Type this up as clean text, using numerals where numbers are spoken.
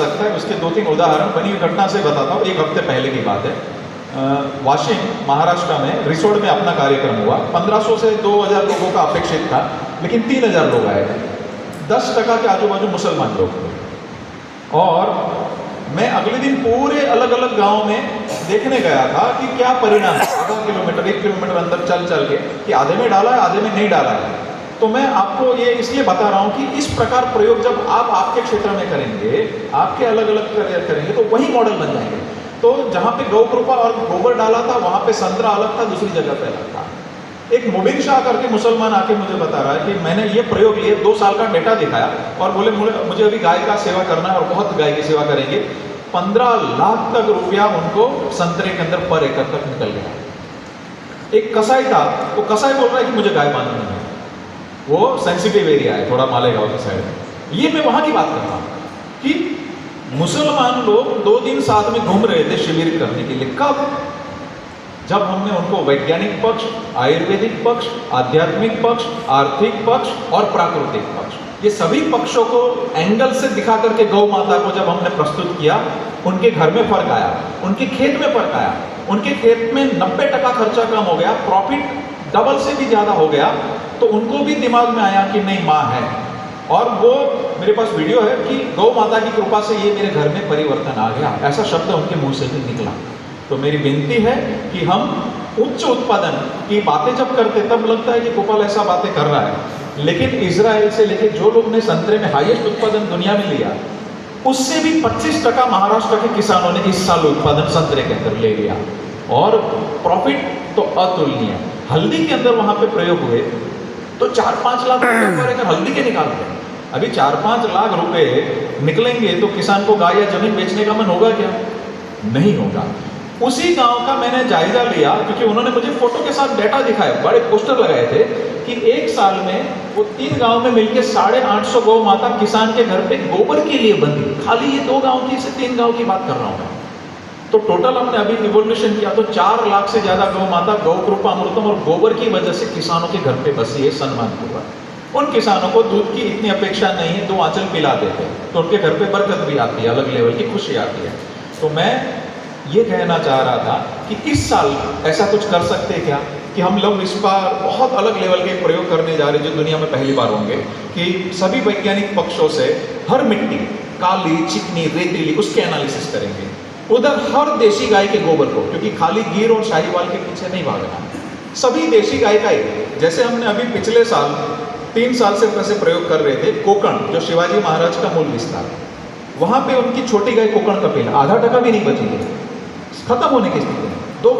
सकता है। उसके 2-3 उदाहरण बनी हुई घटना से बताता हूँ। 1 हफ्ते पहले की बात है। वाशिम महाराष्ट्र में रिसोड में अपना कार्यक्रम हुआ। 1500 से 2000 लोगों का अपेक्षित था, लेकिन 3000 लोग आए थे। 10% के आजू बाजू मुसलमान लोग थे। और मैं अगले दिन पूरे अलग अलग गांव में देखने गया था कि क्या परिणाम है। आधा किलोमीटर 1 किलोमीटर अंदर चल चल के कि आधे में डाला है, आधे में नहीं डाला है। तो मैं आपको ये इसलिए बता रहा हूँ कि इस प्रकार प्रयोग जब आप आपके क्षेत्र में करेंगे, आपके अलग अलग करेंगे, तो वही मॉडल बन जाएंगे। तो जहाँ पे गौ कृपा और गोबर डाला था, वहाँ पे संतरा अलग था, दूसरी जगह पे अलग था। एक मुबीन शाह करके मुसलमान आके मुझे बता रहा है कि मैंने ये प्रयोग लिए, 2 साल का डेटा दिखाया और बोले मुझे अभी गाय का सेवा करना है और बहुत गाय की सेवा करेंगे। 15 लाख तक रुपया उनको संतरे के अंदर पर एकड़ तक निकल गया। एक कसाई था, वो कसाई बोल रहा है कि मुझे गाय बांधनी है। वो सेंसिटिव एरिया है थोड़ा मालेगांव की साइड में। ये मैं वहां की बात कर रहा हूं कि मुसलमान लोग 2 दिन साथ में घूम रहे थे शिविर करने के लिए। कब? जब हमने उनको वैज्ञानिक पक्ष, आयुर्वेदिक पक्ष, आध्यात्मिक पक्ष, आर्थिक पक्ष और प्राकृतिक पक्ष, ये सभी पक्षों को एंगल से दिखा करके गौ माता को जब हमने प्रस्तुत किया, उनके घर में फर्क आया, उनके खेत में फर्क आया। उनके खेत में 90% खर्चा कम हो गया, प्रॉफिट डबल से भी ज्यादा हो गया। तो उनको भी दिमाग में आया कि नहीं, माँ है। और वो मेरे पास वीडियो है कि गौ माता की कृपा से ये मेरे घर में परिवर्तन आ गया, ऐसा शब्द उनके मुंह से भी निकला। तो मेरी विनती है कि हम उच्च उत्पादन की बातें जब करते तब लगता है कि गोपाल ऐसा बातें कर रहा है, लेकिन इजराइल से लेके जो लोग ने संतरे में हाईएस्ट उत्पादन दुनिया में लिया, उससे भी 25% महाराष्ट्र के किसानों ने इस साल उत्पादन संतरे के अंदर ले लिया और प्रॉफिट तो अतुलनीय। हल्दी के अंदर वहां पे प्रयोग हुए तो 4-5 लाख रुपए हल्दी के निकालते हैं। अभी 4-5 लाख रुपए निकलेंगे तो किसान को गाय या जमीन बेचने का मन होगा क्या? नहीं होगा। उसी गांव का मैंने जायजा लिया क्योंकि उन्होंने मुझे फोटो के साथ डेटा दिखाया, बड़े पोस्टर लगाए थे कि 1 साल में वो 3 गांव में मिलकर 850 गौ माता किसान के घर पे गोबर के लिए बंधी। खाली ये 2 गांव की से 3 गांव की बात कर रहा हूं। तो टोटल हमने अभी रिवोल्यूशन किया तो 4 लाख से ज्यादा गौ माता गौ कृपा अमृतम और गोबर की वजह से किसानों के घर पे बसी है, सम्मानपूर्वक। उन किसानों को दूध की इतनी अपेक्षा नहीं है, 2 आंचल पिला देते तो उनके घर पे बरकत भी आती है, अलग लेवल की खुशी आती है। तो मैं ये कहना चाह रहा था कि इस साल ऐसा कुछ कर सकते क्या कि हम लोग इस बार बहुत अलग लेवल के प्रयोग करने जा रहे हैं जो दुनिया में पहली बार होंगे, कि सभी वैज्ञानिक पक्षों से हर मिट्टी, काली, चिकनी, रेतीली, उसके एनालिसिस करेंगे। उधर हर देशी गाय के गोबर को, क्योंकि खाली गिर और शाहीवाल के पीछे नहीं भागना, सभी देशी गाय का ही। जैसे हमने अभी पिछले साल 3 साल से वैसे प्रयोग कर रहे थे कोकण, जो शिवाजी महाराज का मूल विस्तार, वहां पे उनकी छोटी गाय कोकण कपिल 0.5% भी नहीं बची थी, खत्म होने की स्थिति में। 2